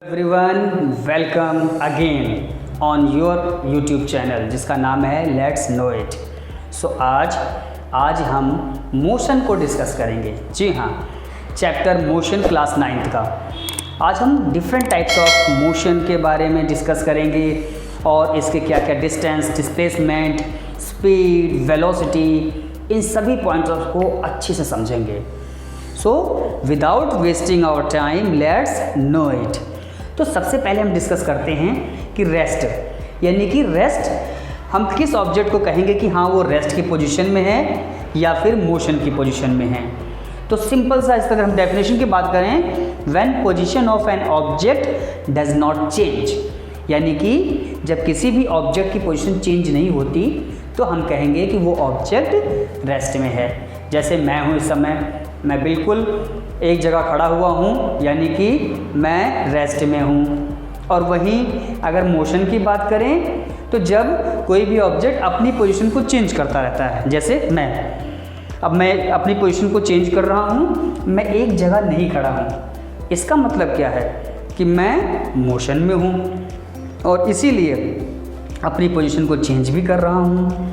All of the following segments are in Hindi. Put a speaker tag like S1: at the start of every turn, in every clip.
S1: Everyone welcome again on your YouTube channel जिसका नाम है लेट्स नो इट। सो आज हम मोशन को डिस्कस करेंगे। जी हाँ, चैप्टर मोशन क्लास 9th का। आज हम डिफरेंट टाइप्स ऑफ मोशन के बारे में डिस्कस करेंगे और इसके क्या क्या डिस्टेंस, डिस्प्लेसमेंट, स्पीड, वेलोसिटी, इन सभी पॉइंट्स को अच्छे से समझेंगे। So without wasting our time let's know it. तो सबसे पहले हम डिस्कस करते हैं कि रेस्ट, यानी कि रेस्ट हम किस ऑब्जेक्ट को कहेंगे कि हाँ वो रेस्ट की पोजीशन में है या फिर मोशन की पोजीशन में है। तो सिंपल सा इसका अगर हम डेफिनेशन की बात करें, when position of an object does not change, यानी कि जब किसी भी ऑब्जेक्ट की पोजीशन चेंज नहीं होती तो हम कहेंगे कि वो ऑब्जेक्ट रेस्ट में है। जैसे मैं हूँ इस समय, मैं बिल्कुल एक जगह खड़ा हुआ हूँ, यानी कि मैं रेस्ट में हूँ। और वहीं अगर मोशन की बात करें तो जब कोई भी ऑब्जेक्ट अपनी पोजीशन को चेंज करता रहता है, जैसे मैं अपनी पोजीशन को चेंज कर रहा हूँ, मैं एक जगह नहीं खड़ा हूँ। इसका मतलब क्या है कि मैं मोशन में हूँ और इसीलिए अपनी पोजीशन को चेंज भी कर रहा हूँ।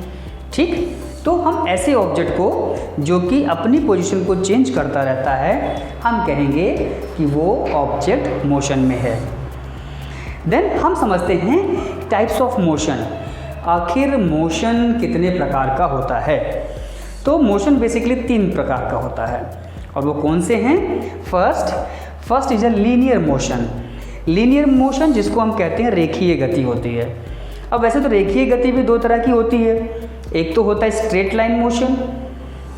S1: ठीक, तो हम ऐसे ऑब्जेक्ट को जो कि अपनी पोजीशन को चेंज करता रहता है हम कहेंगे कि वो ऑब्जेक्ट मोशन में है। देन हम समझते हैं टाइप्स ऑफ मोशन। आखिर मोशन कितने प्रकार का होता है? तो मोशन बेसिकली 3 प्रकार का होता है और वो कौन से हैं? First is a linear motion. Linear motion जिसको हम कहते हैं रेखीय गति होती है। अब वैसे तो रेखीय गति भी 2 तरह की होती है। एक तो होता है स्ट्रेट लाइन मोशन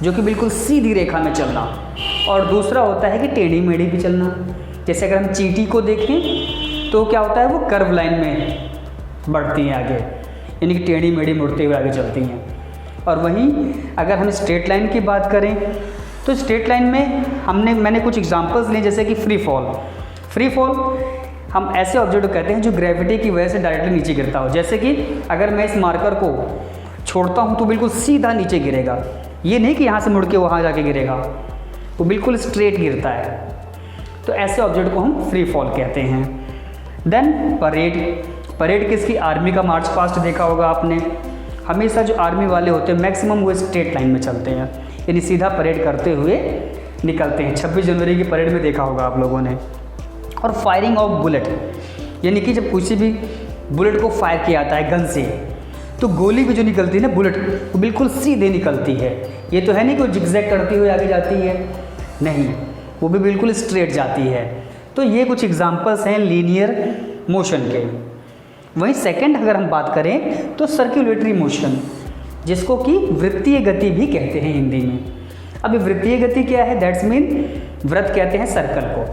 S1: जो कि बिल्कुल सीधी रेखा में चलना, और दूसरा होता है कि टेढ़ी मेढ़ी भी चलना। जैसे अगर हम चींटी को देखें तो क्या होता है, वो कर्व लाइन में बढ़ती हैं आगे, यानी कि टेढ़ी मेढ़ी मुड़ते हुए आगे चलती हैं। और वहीं अगर हम स्ट्रेट लाइन की बात करें तो स्ट्रेट लाइन में मैंने कुछ एग्जांपल्स लिए, जैसे कि फ्री फॉल हम ऐसे ऑब्जेक्ट को कहते हैं जो ग्रेविटी की वजह से डायरेक्टली नीचे गिरता हो। जैसे कि अगर मैं इस मार्कर को छोड़ता हूँ तो बिल्कुल सीधा नीचे गिरेगा, ये नहीं कि यहाँ से मुड़ के वहाँ जाके गिरेगा, वो बिल्कुल स्ट्रेट गिरता है। तो ऐसे ऑब्जेक्ट को हम फ्री फॉल कहते हैं। देन परेड किसकी? आर्मी का मार्च पास्ट देखा होगा आपने। हमेशा जो आर्मी वाले होते हैं मैक्सिमम वो स्ट्रेट लाइन में चलते हैं, यानी सीधा परेड करते हुए निकलते हैं। 26 जनवरी की परेड में देखा होगा आप लोगों ने। और फायरिंग ऑफ बुलेट, यानी कि जब किसी भी बुलेट को फायर किया जाता है गन से, तो गोली भी जो निकलती है ना बुलेट, वो बिल्कुल सीधे निकलती है। ये तो है नहीं कि वो जिगजैग करती हुई आगे जाती है, नहीं, वो भी बिल्कुल स्ट्रेट जाती है। तो ये कुछ एग्जांपल्स हैं लीनियर मोशन के। वहीं सेकंड अगर हम बात करें तो सर्कुलेटरी मोशन, जिसको कि वृत्तीय गति भी कहते हैं हिंदी में। अब ये वृत्तीय गति क्या है? दैट्स मीन वृत्त कहते हैं सर्कल को।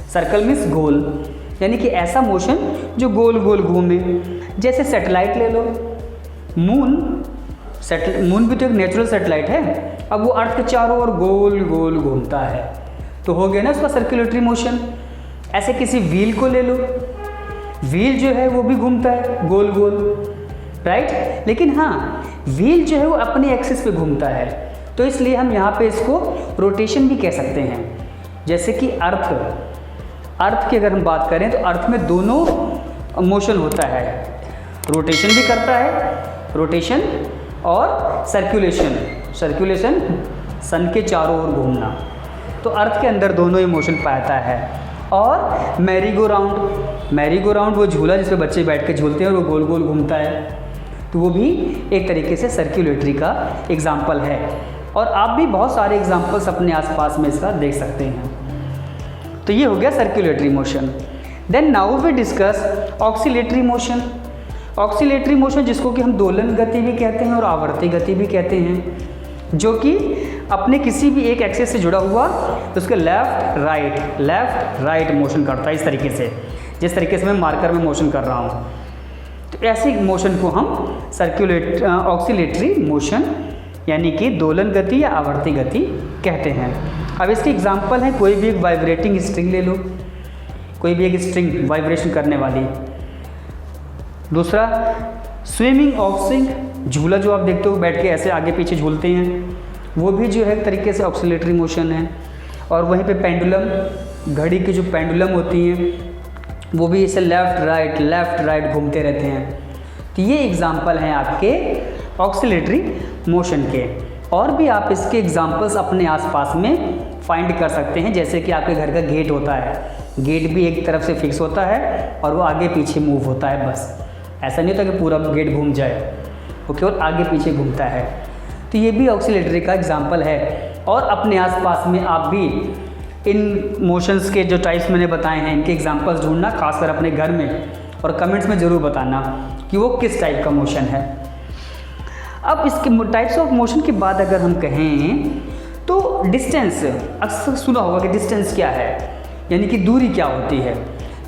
S1: सर्कल मीन्स गोल, यानी कि ऐसा मोशन जो गोल गोल घूमे। जैसे सैटेलाइट ले लो, मून भी तो एक नेचुरल सैटेलाइट है। अब वो अर्थ के चारों ओर गोल गोल घूमता है, तो हो गया ना उसका सर्कुलेटरी मोशन। ऐसे किसी व्हील को ले लो, व्हील जो है वो भी घूमता है गोल गोल, राइट। लेकिन हाँ, व्हील जो है वो अपने एक्सिस पे घूमता है, तो इसलिए हम यहाँ पे इसको रोटेशन भी कह सकते हैं। जैसे कि अर्थ की अगर हम बात करें तो अर्थ में दोनों मोशन होता है, रोटेशन भी करता है, रोटेशन और सर्कुलेशन सन के चारों ओर घूमना। तो अर्थ के अंदर दोनों ही मोशन पाता है। और मैरी गो राउंड वो झूला जिस पे बच्चे बैठ के झूलते हैं और वो गोल गोल घूमता है, तो वो भी एक तरीके से सर्कुलेटरी का एग्जाम्पल है। और आप भी बहुत सारे एग्जाम्पल्स अपने आसपास में इसका देख सकते हैं। तो ये हो गया circulatory motion. Then now we discuss oscillatory motion. Oscillatory motion जिसको कि हम दोलन गति भी कहते हैं और आवर्ती गति भी कहते हैं, जो कि अपने किसी भी एक एक्सिस से जुड़ा हुआ तो उसके लेफ्ट राइट मोशन करता है, इस तरीके से, जिस तरीके से मैं मार्कर में मोशन कर रहा हूँ। तो ऐसी मोशन को हम ऑक्सीलेटरी मोशन यानी कि दोलन गति या आवर्ती गति कहते हैं। अब इसके एग्जाम्पल हैं, कोई भी एक वाइब्रेटिंग स्ट्रिंग ले लो, कोई भी एक स्ट्रिंग वाइब्रेशन करने वाली। दूसरा स्विमिंग ऑफ स्विंग, झूला जो आप देखते हो बैठ के ऐसे आगे पीछे झूलते हैं, वो भी जो है एक तरीके से ऑक्सीलेटरी मोशन है। और वहीं पे पेंडुलम, घड़ी की जो पेंडुलम होती हैं वो भी ऐसे लेफ़्ट राइट घूमते रहते हैं। तो ये एग्जाम्पल हैं आपके ऑक्सीलेटरी मोशन के। और भी आप इसके एग्जाम्पल्स अपने आसपास में फाइंड कर सकते हैं, जैसे कि आपके घर का गेट होता है, गेट भी एक तरफ से फिक्स होता है और वो आगे पीछे मूव होता है, बस ऐसा नहीं होता कि पूरा गेट घूम जाए, वो केवल आगे पीछे घूमता है। तो ये भी ऑक्सीलेटरी का एग्जाम्पल है। और अपने आसपास में आप भी इन मोशंस के जो टाइप्स मैंने बताए हैं इनके एग्जाम्पल्स ढूंढना, खासकर अपने घर में, और कमेंट्स में ज़रूर बताना कि वो किस टाइप का मोशन है। अब इसके टाइप्स ऑफ मोशन के बाद अगर हम कहें तो डिस्टेंस, अक्सर सुना होगा कि डिस्टेंस क्या है, यानी कि दूरी क्या होती है।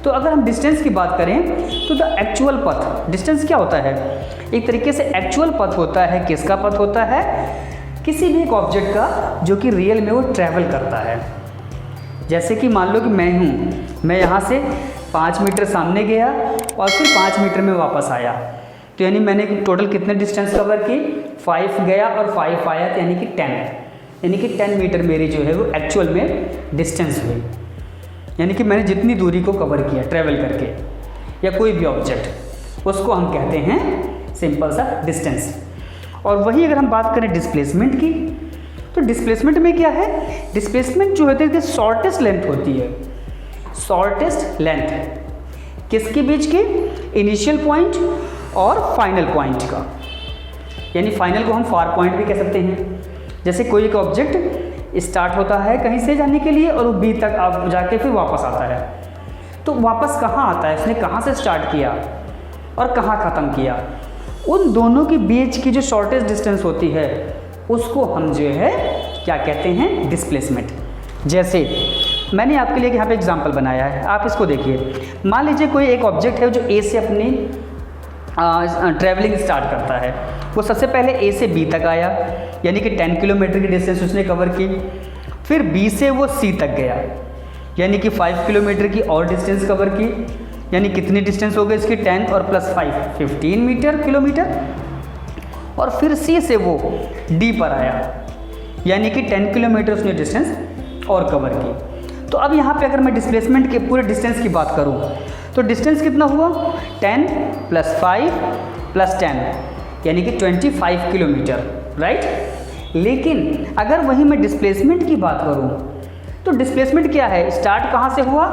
S1: तो अगर हम डिस्टेंस की बात करें तो द एक्चुअल पथ, डिस्टेंस क्या होता है? एक तरीके से एक्चुअल पथ होता है, किसका पथ होता है? किसी भी एक ऑब्जेक्ट का जो कि रियल में वो ट्रैवल करता है। जैसे कि मान लो कि मैं हूँ, मैं यहाँ से 5 मीटर सामने गया और फिर 5 मीटर में वापस आया, तो यानी मैंने टोटल कितने डिस्टेंस कवर की? 5 गया और 5 आया, तो यानी कि 10, यानी कि 10 मीटर मेरी जो है वो एक्चुअल में डिस्टेंस हुई। यानी कि मैंने जितनी दूरी को कवर किया ट्रैवल करके, या कोई भी ऑब्जेक्ट, उसको हम कहते हैं सिंपल सा डिस्टेंस। और वही अगर हम बात करें डिस्प्लेसमेंट की, तो डिस्प्लेसमेंट में क्या है? डिस्प्लेसमेंट जो होती है शॉर्टेस्ट लेंथ होती है। शॉर्टेस्ट लेंथ किसके बीच की? इनिशियल पॉइंट और फाइनल पॉइंट का, यानी फाइनल को हम फार पॉइंट भी कह सकते हैं। जैसे कोई एक ऑब्जेक्ट स्टार्ट होता है कहीं से जाने के लिए और वो बी तक आप जाके फिर वापस आता है, तो वापस कहाँ आता है? उसने कहाँ से स्टार्ट किया और कहाँ ख़त्म किया? उन दोनों के बीच की जो शॉर्टेस्ट डिस्टेंस होती है उसको हम जो है क्या कहते हैं? डिस्प्लेसमेंट। जैसे मैंने आपके लिए यहाँ पे एग्जांपल बनाया है, आप इसको देखिए। मान लीजिए कोई एक ऑब्जेक्ट है जो ए से अपनी ट्रैवलिंग स्टार्ट करता है। वो सबसे पहले ए से बी तक आया, यानी कि 10 किलोमीटर की डिस्टेंस उसने कवर की। फिर बी से वो सी तक गया, यानी कि 5 किलोमीटर की और डिस्टेंस कवर की। यानी कितनी डिस्टेंस हो गई इसकी? 10 और प्लस 5 15 किलोमीटर। और फिर सी से वो डी पर आया, यानी कि 10 किलोमीटर उसने डिस्टेंस और कवर की। तो अब यहाँ पे अगर मैं डिस्प्लेसमेंट के पूरे डिस्टेंस की बात करूँ तो डिस्टेंस कितना हुआ? 10 प्लस 5 प्लस 10, यानी कि 25 किलोमीटर, राइट। लेकिन अगर वहीं मैं डिस्प्लेसमेंट की बात करूँ तो डिस्प्लेसमेंट क्या है? स्टार्ट कहाँ से हुआ?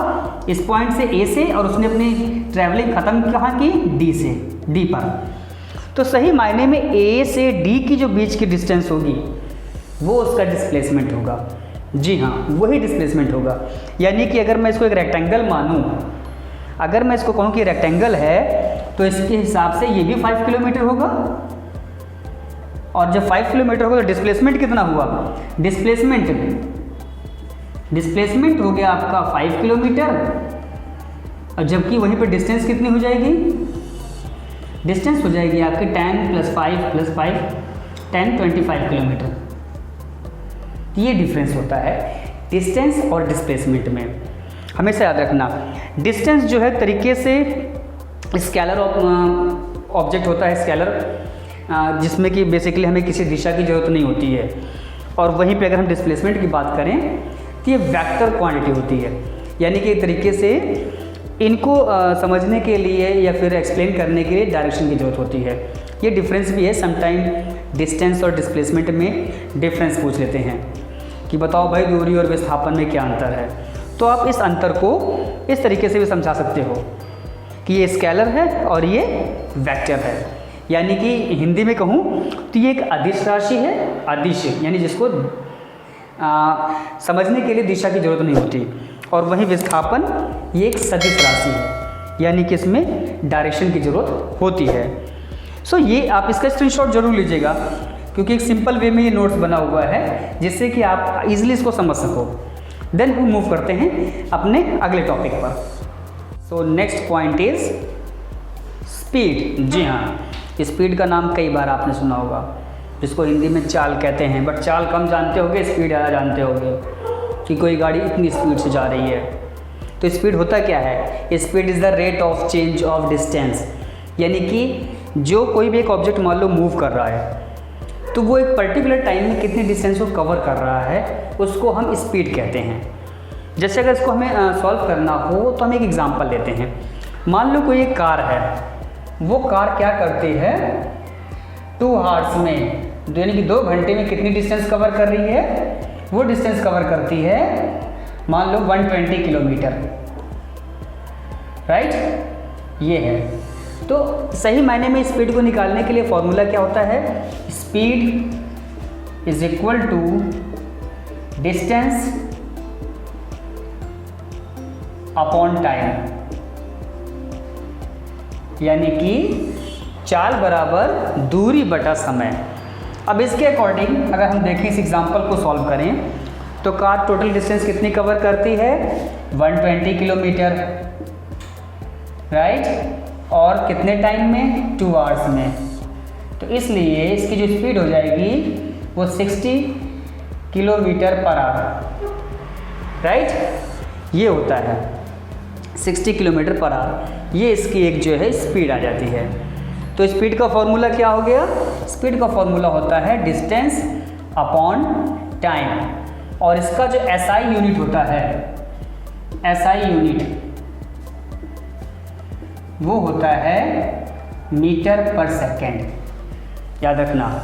S1: इस पॉइंट से ए से, और उसने अपनी ट्रैवलिंग ख़त्म कहाँ की? डी से, डी पर। तो सही मायने में ए से डी की जो बीच की डिस्टेंस होगी वो उसका डिस्प्लेसमेंट होगा। जी हाँ, वही डिस्प्लेसमेंट होगा। यानी कि अगर मैं इसको एक रेक्टेंगल मानूँ, अगर मैं इसको कहूँ कि रेक्टेंगल है, तो इसके हिसाब से ये भी 5 किलोमीटर होगा। और जब 5 किलोमीटर होगा तो डिस्प्लेसमेंट कितना हुआ? डिस्प्लेसमेंट हो गया आपका 5 किलोमीटर, और जबकि वहीं पर डिस्टेंस कितनी हो जाएगी? डिस्टेंस हो जाएगी आपकी 10 प्लस 5 प्लस 5 10 25 किलोमीटर। ये डिफरेंस होता है डिस्टेंस और डिस्प्लेसमेंट में। हमेशा याद रखना, डिस्टेंस जो है तरीके से स्केलर ऑब्जेक्ट होता है, स्केलर, जिसमें कि बेसिकली हमें किसी दिशा की ज़रूरत नहीं होती है। और वहीं पे अगर हम डिस्प्लेसमेंट की बात करें तो ये वेक्टर क्वांटिटी होती है, यानी कि एक तरीके से इनको समझने के लिए या फिर एक्सप्लेन करने के लिए डायरेक्शन की ज़रूरत होती है। ये डिफरेंस भी है। समटाइम डिस्टेंस और डिस्प्लेसमेंट में डिफरेंस पूछ लेते हैं कि बताओ भाई दूरी और विस्थापन में क्या अंतर है, तो आप इस अंतर को इस तरीके से भी समझा सकते हो कि ये स्केलर है और ये वेक्टर है। यानी कि हिंदी में कहूँ तो ये एक अदिश राशि है, अदिश यानी जिसको समझने के लिए दिशा की जरूरत नहीं होती। और वहीं विस्थापन ये एक सदिश राशि है, यानी कि इसमें डायरेक्शन की ज़रूरत होती है। सो ये आप इसका स्क्रीनशॉट जरूर लीजिएगा, क्योंकि एक सिंपल वे में ये नोट्स बना हुआ है जिससे कि आप इजीली इसको समझ सको। देन हम मूव करते हैं अपने अगले टॉपिक पर। So next point is speed. जी हाँ, स्पीड का नाम कई बार आपने सुना होगा, जिसको हिंदी में चाल कहते हैं, बट चाल कम जानते होगे, स्पीड ज़्यादा जानते होगे कि कोई गाड़ी इतनी स्पीड से जा रही है। तो स्पीड होता क्या है? Speed is the rate of change of distance, यानी कि जो कोई भी एक ऑब्जेक्ट मान लो मूव कर रहा है तो वो एक पर्टिकुलर टाइम में कितनी डिस्टेंस को कवर कर रहा है उसको हम स्पीड कहते हैं। जैसे अगर इसको हमें सॉल्व करना हो तो हम एक एग्जांपल लेते हैं। मान लो कोई एक कार है, वो कार क्या करती है 2 आवर्स में, यानी कि 2 घंटे में कितनी डिस्टेंस कवर कर रही है, वो डिस्टेंस कवर करती है मान लो 120 किलोमीटर, राइट। ये है तो सही मायने में स्पीड को निकालने के लिए फॉर्मूला क्या होता है, speed is equal to distance upon time, यानी कि चाल बराबर दूरी बटा समय। अब इसके अकॉर्डिंग अगर हम देखें, इस एग्जांपल को सॉल्व करें तो कार टोटल डिस्टेंस कितनी कवर करती है 120 किलोमीटर, राइट, और कितने टाइम में 2 आवर्स में। तो इसलिए इसकी जो स्पीड हो जाएगी वो 60 किलोमीटर पर आवर, राइट, ये होता है 60 किलोमीटर पर आवर। ये इसकी एक जो है स्पीड आ जाती है। तो स्पीड का फॉर्मूला क्या हो गया, स्पीड का फॉर्मूला होता है डिस्टेंस अपॉन टाइम, और इसका जो SI यूनिट होता है, SI यूनिट वो होता है मीटर पर सेकेंड। याद रखना,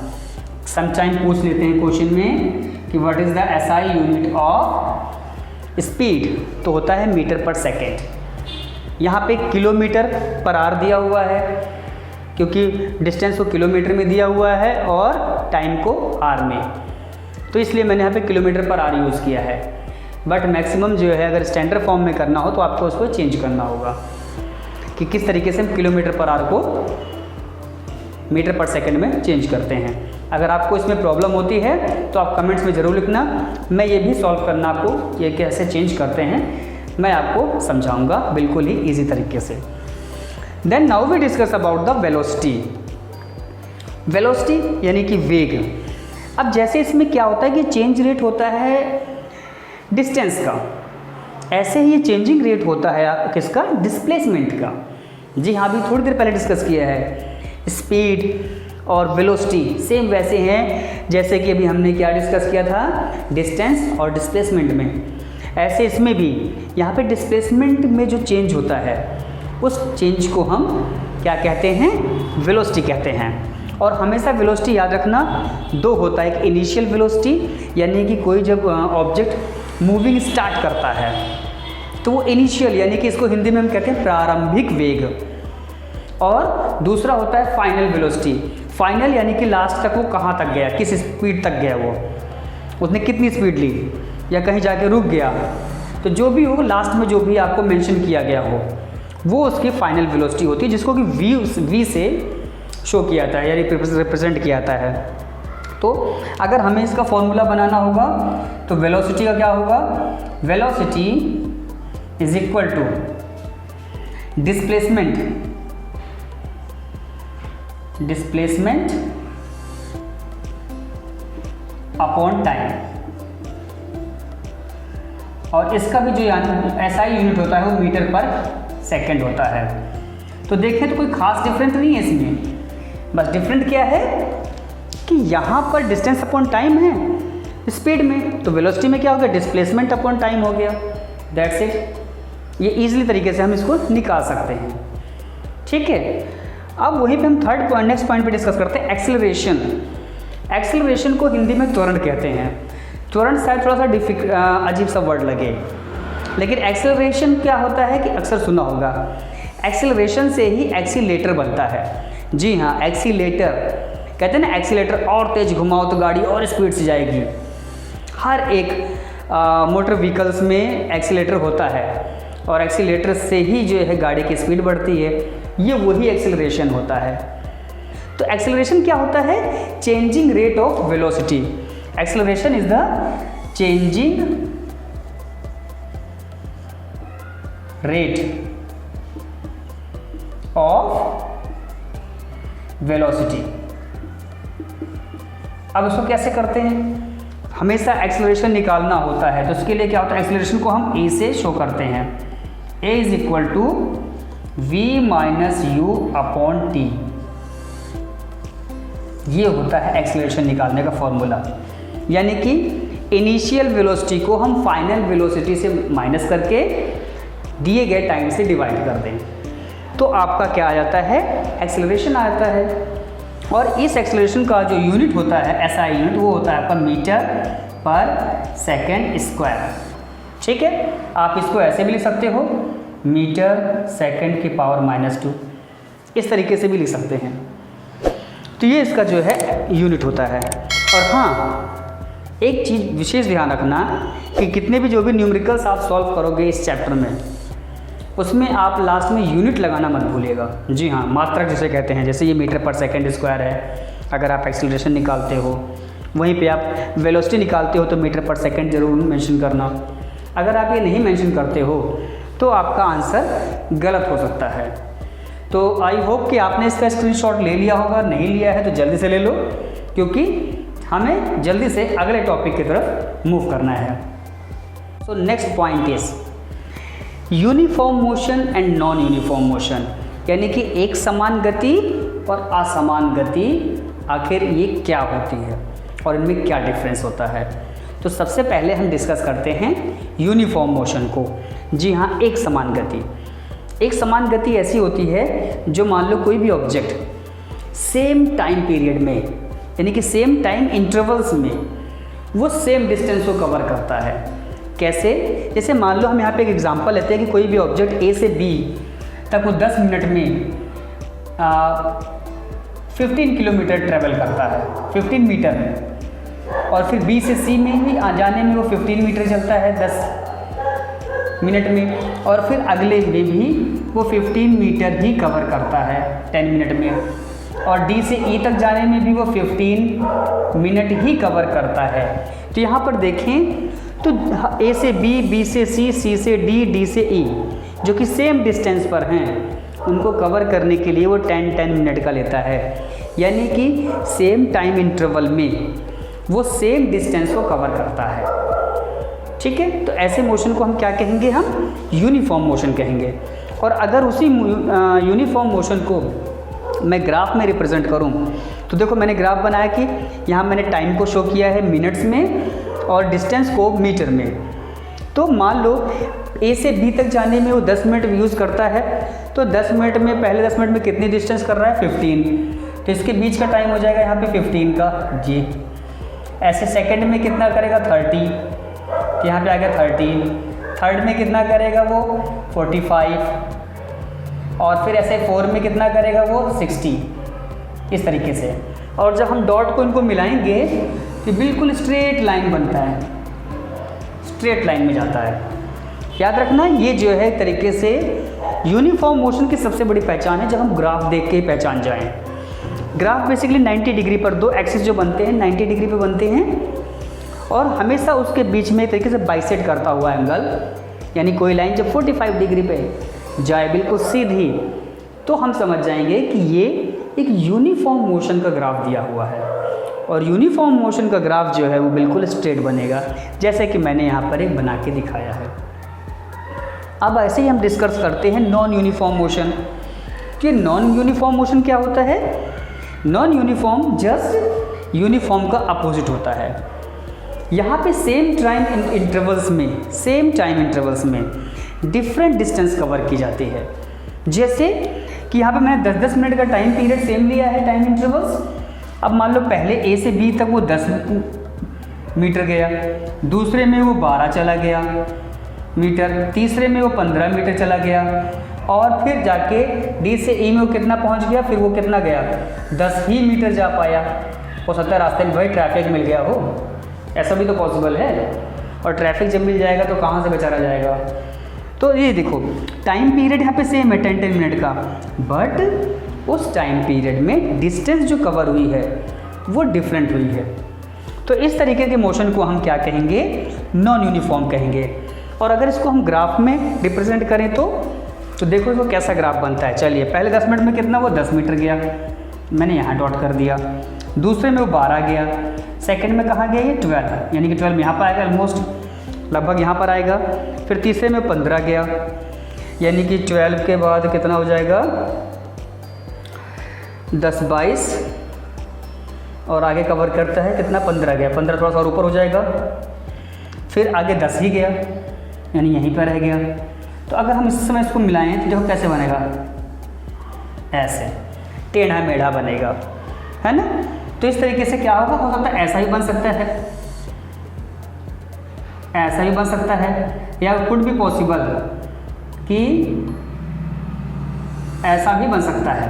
S1: समटाइम पूछ लेते हैं क्वेश्चन में कि what is the SI unit of speed, तो होता है मीटर पर सेकेंड। यहाँ पे किलोमीटर पर आवर दिया हुआ है क्योंकि डिस्टेंस को किलोमीटर में दिया हुआ है और टाइम को आर में, तो इसलिए मैंने यहाँ पे किलोमीटर पर आर यूज़ किया है। बट मैक्सिमम जो है अगर स्टैंडर्ड फॉर्म में करना हो तो आपको उसको चेंज करना होगा कि किस तरीके से हम किलोमीटर पर आर को मीटर पर सेकंड में चेंज करते हैं। अगर आपको इसमें प्रॉब्लम होती है तो आप कमेंट्स में ज़रूर लिखना, मैं ये भी सॉल्व करना आपको ये कैसे चेंज करते हैं मैं आपको समझाऊंगा बिल्कुल ही ईजी तरीके से। Then now we discuss about the velocity. Velocity यानी कि वेग। अब जैसे इसमें क्या होता है कि चेंज रेट होता है डिस्टेंस का, ऐसे ही चेंजिंग रेट होता है किसका, डिस्प्लेसमेंट का। जी हाँ, अभी थोड़ी देर पहले डिस्कस किया है। स्पीड और वेलोसिटी सेम वैसे हैं जैसे कि अभी हमने क्या डिस्कस किया था, डिस्टेंस और डिस्प्लेसमेंट में। ऐसे इसमें भी यहाँ पे डिस्प्लेसमेंट में जो चेंज होता है उस चेंज को हम क्या कहते हैं, वेलोसिटी कहते हैं। और हमेशा वेलोसिटी याद रखना 2 होता है, एक इनिशियल वेलोसिटी यानी कि कोई जब ऑब्जेक्ट मूविंग स्टार्ट करता है तो वो इनिशियल यानी कि इसको हिंदी में हम कहते हैं प्रारंभिक वेग, और दूसरा होता है फाइनल वेलोसिटी। फाइनल यानी कि लास्ट तक वो कहाँ तक गया, किस स्पीड तक गया, वो उसने कितनी स्पीड ली या कहीं जाके रुक गया, तो जो भी हो लास्ट में जो भी आपको मेंशन किया गया हो वो उसकी फाइनल वेलोसिटी होती है, जिसको कि वी से शो किया जाता है यानी रिप्रेजेंट किया जाता है। तो अगर हमें इसका फॉर्मूला बनाना होगा तो वेलोसिटी का क्या होगा, velocity is equal to displacement upon time, और इसका भी जो SI यूनिट होता है वो मीटर पर सेकंड होता है। तो देखें तो कोई खास डिफरेंस नहीं है इसमें, बस डिफरेंट क्या है कि यहाँ पर डिस्टेंस अपॉन टाइम है स्पीड में, तो वेलोसिटी में क्या हो गया, डिस्प्लेसमेंट अपॉन टाइम हो गया। That's it. ये इजीली तरीके से हम इसको निकाल सकते हैं, ठीक है। अब वहीं पे हम नेक्स्ट पॉइंट पे डिस्कस करते हैं, एक्सेलरेशन। एक्सेलरेशन को हिंदी में त्वरण कहते हैं। त्वरण शायद थोड़ा सा अजीब सा वर्ड लगे, लेकिन एक्सेलरेशन क्या होता है कि अक्सर सुना होगा, एक्सेलरेशन से ही एक्सीलेटर बनता है। जी हाँ, एक्सीलेटर कहते हैं ना, एक्सीलेटर और तेज घुमाओ तो गाड़ी और स्पीड से जाएगी। हर एक मोटर व्हीकल्स में एक्सीलेटर होता है और एक्सीलेटर से ही जो है गाड़ी की स्पीड बढ़ती है, ये वही एक्सेलरेशन होता है। तो एक्सेलरेशन क्या होता है, changing rate of velocity. Acceleration is the changing rate of velocity. अब इसको कैसे करते हैं, हमेशा एक्सेलरेशन निकालना होता है, तो उसके लिए क्या होता है, एक्सेलरेशन को हम ए से शो करते हैं। A is equal to V minus U upon T, ये होता है एक्सेलरेशन निकालने का फॉर्मूला। यानी कि इनिशियल वेलोसिटी को हम फाइनल वेलोसिटी से माइनस करके दिए गए टाइम से डिवाइड कर दें तो आपका क्या आ जाता है, एक्सेलरेशन आ जाता है। और इस एक्सेलरेशन का जो यूनिट होता है SI यूनिट, वो होता है आपका मीटर पर सेकेंड स्क्वायर। ठीक है, आप इसको ऐसे भी लिख सकते हो, मीटर सेकेंड की पावर -2, इस तरीके से भी लिख सकते हैं। तो ये इसका जो है यूनिट होता है। और हाँ, एक चीज़ विशेष ध्यान रखना कि कितने भी जो भी न्यूमेरिकल्स आप सॉल्व करोगे इस चैप्टर में, उसमें आप लास्ट में यूनिट लगाना मत भूलिएगा। जी हाँ, मात्रक जिसे कहते हैं, जैसे ये मीटर पर सेकेंड स्क्वायर है, अगर आप एक्सीलरेशन निकालते हो, वहीं पे आप वेलोसिटी निकालते हो तो मीटर पर सेकेंड जरूर मेंशन करना। अगर आप ये नहीं मेंशन करते हो तो आपका आंसर गलत हो सकता है। तो आई होप कि आपने इसका स्क्रीनशॉट ले लिया होगा, नहीं लिया है तो जल्दी से ले लो, क्योंकि हमें जल्दी से अगले टॉपिक की तरफ मूव करना है। सो next point is uniform motion and non uniform motion, यानी कि एक समान गति और असमान गति, आखिर ये क्या होती है और इनमें क्या डिफरेंस होता है। तो सबसे पहले हम डिस्कस करते हैं यूनिफॉर्म मोशन को। जी हाँ, एक समान गति। एक समान गति ऐसी होती है जो मान लो कोई भी ऑब्जेक्ट सेम टाइम पीरियड में, यानी कि सेम टाइम इंटरवल्स में वो सेम डिस्टेंस को कवर करता है। कैसे? जैसे मान लो हम यहाँ पे एक एग्जांपल लेते हैं कि कोई भी ऑब्जेक्ट A से B तक वो 10 मिनट में 15 किलोमीटर ट्रेवल करता है, 15 मीटर में, और फिर B से C में भी जाने में वो 15 मीटर चलता है 10 मिनट में, और फिर अगले में भी वो 15 मीटर ही कवर करता है 10 मिनट में, और D से E तक जाने में भी वो 15 मिनट ही कवर करता है। तो यहाँ पर देखें तो A से B, B से C, C से D, D से E जो कि सेम डिस्टेंस पर हैं, उनको कवर करने के लिए वो 10 मिनट का लेता है। यानी कि सेम टाइम इंटरवल में वो सेम डिस्टेंस को कवर करता है। ठीक है, तो ऐसे मोशन को हम क्या कहेंगे, हम यूनिफॉर्म मोशन कहेंगे। और अगर उसी यूनिफॉर्म मोशन को मैं ग्राफ में रिप्रेजेंट करूं तो देखो मैंने ग्राफ बनाया कि यहाँ मैंने टाइम को शो किया है मिनट्स में और डिस्टेंस को मीटर में। तो मान लो A से B तक जाने में वो 10 मिनट यूज़ करता है, तो 10 मिनट में पहले 10 मिनट में कितनी डिस्टेंस कर रहा है, 15। तो इसके बीच का टाइम हो जाएगा यहाँ पे 15 का जी। ऐसे सेकंड में कितना करेगा, 30, तो यहाँ पे आ गया 30। थर्ड में कितना करेगा वो 45, और फिर ऐसे 4 में कितना करेगा वो 60, इस तरीके से। और जब हम डॉट को इनको मिलाएंगे तो बिल्कुल स्ट्रेट लाइन बनता है, स्ट्रेट लाइन में जाता है। याद रखना, ये जो है एक तरीके से यूनिफॉर्म मोशन की सबसे बड़ी पहचान है, जब हम ग्राफ देख के पहचान जाएं। ग्राफ बेसिकली 90 डिग्री पर, दो एक्सिस जो बनते हैं 90 डिग्री पे बनते हैं, और हमेशा उसके बीच में एक तरीके से बाइसेक्ट करता हुआ एंगल, यानी कोई लाइन जब 45 डिग्री पे जाए बिल्कुल सीधी, तो हम समझ जाएंगे कि ये एक यूनिफॉर्म मोशन का ग्राफ दिया हुआ है। और यूनिफॉर्म मोशन का ग्राफ जो है वो बिल्कुल स्ट्रेट बनेगा, जैसे कि मैंने यहाँ पर एक बना के दिखाया है। अब ऐसे ही हम डिस्कस करते हैं नॉन यूनिफॉर्म मोशन। कि नॉन यूनिफॉर्म मोशन क्या होता है? नॉन यूनिफॉर्म जस्ट यूनिफॉर्म का अपोजिट होता है। यहाँ पे सेम टाइम इंटरवल्स में डिफरेंट डिस्टेंस कवर की जाती है। जैसे कि यहाँ पे मैंने 10-10 मिनट का टाइम पीरियड सेम लिया है, टाइम इंटरवल्स। अब मान लो पहले A से B तक वो 10 मीटर गया, दूसरे में वो 12 चला गया मीटर, तीसरे में वो 15 मीटर चला गया, और फिर जाके D से E में वो कितना पहुंच गया, फिर वो कितना गया, 10 ही मीटर जा पाया। हो सकता है रास्ते में भाई ट्रैफिक मिल गया हो, ऐसा भी तो पॉसिबल है। और ट्रैफिक जब मिल जाएगा तो कहाँ से बेचारा जाएगा। तो ये देखो टाइम पीरियड यहाँ पे सेम है 10 मिनट का, बट उस टाइम पीरियड में डिस्टेंस जो कवर हुई है वो डिफरेंट हुई है। तो इस तरीके के मोशन को हम क्या कहेंगे, नॉन यूनिफॉर्म कहेंगे। और अगर इसको हम ग्राफ में रिप्रेजेंट करें तो देखो इसको कैसा ग्राफ बनता है। चलिए पहले 10 मिनट में कितना, वो 10 मीटर गया, मैंने यहाँ डॉट कर दिया। दूसरे में वो 12 गया, सेकंड में कहाँ गया, ये 12, यानी कि 12 यहाँ पर आएगा, ऑलमोस्ट लगभग यहाँ पर आएगा। फिर तीसरे में 15 गया, यानी कि 12 के बाद कितना हो जाएगा, 10-22, और आगे कवर करता है कितना, 15 गया, 15 थोड़ा सा और ऊपर हो जाएगा, फिर आगे 10 ही गया, यानी यहीं पर रह गया। तो अगर हम इस समय इसको मिलाएं तो देखो कैसे बनेगा, ऐसे टेढ़ा मेढ़ा बनेगा, है ना। तो इस तरीके से क्या होगा, हो सकता है ऐसा भी बन सकता है, ऐसा भी बन सकता है, या कुड बी पॉसिबल कि ऐसा भी बन सकता है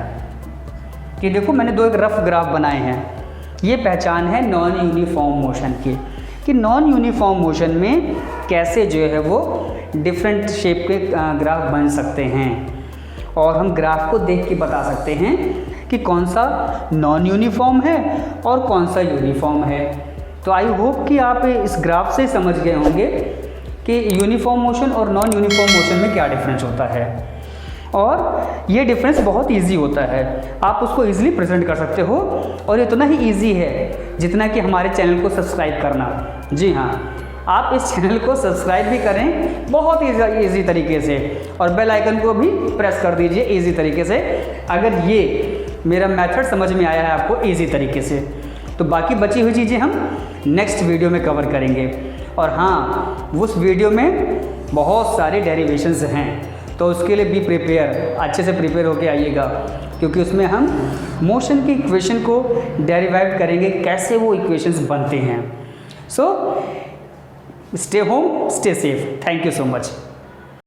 S1: कि देखो मैंने दो एक रफ ग्राफ बनाए हैं। ये पहचान है नॉन यूनिफॉर्म मोशन की, कि नॉन यूनिफॉर्म मोशन में कैसे जो है वो डिफरेंट शेप के ग्राफ बन सकते हैं, और हम ग्राफ को देख के बता सकते हैं कि कौन सा नॉन यूनिफॉर्म है और कौन सा यूनिफॉर्म है। तो आई होप कि आप इस ग्राफ से समझ गए होंगे कि यूनिफॉर्म मोशन और नॉन यूनिफॉर्म मोशन में क्या डिफरेंस होता है, और ये डिफरेंस बहुत इजी होता है, आप उसको इजीली प्रेजेंट कर सकते हो, और इतना ही इजी है जितना कि हमारे चैनल को सब्सक्राइब करना। जी हाँ, आप इस चैनल को सब्सक्राइब भी करें बहुत इजी तरीके से, और बेल आइकन को भी प्रेस कर दीजिए इजी तरीके से, अगर ये मेरा मेथड समझ में आया है आपको इजी तरीके से। तो बाकी बची हुई चीज़ें हम नेक्स्ट वीडियो में कवर करेंगे। और हाँ, उस वीडियो में बहुत सारे डेरिवेशंस हैं, तो उसके लिए बी प्रिपेयर, अच्छे से प्रिपेयर होके आइएगा, क्योंकि उसमें हम मोशन की इक्वेशन को डेरिवाइव करेंगे, कैसे वो इक्वेशंस बनते हैं। So stay home, stay safe. Thank you so much.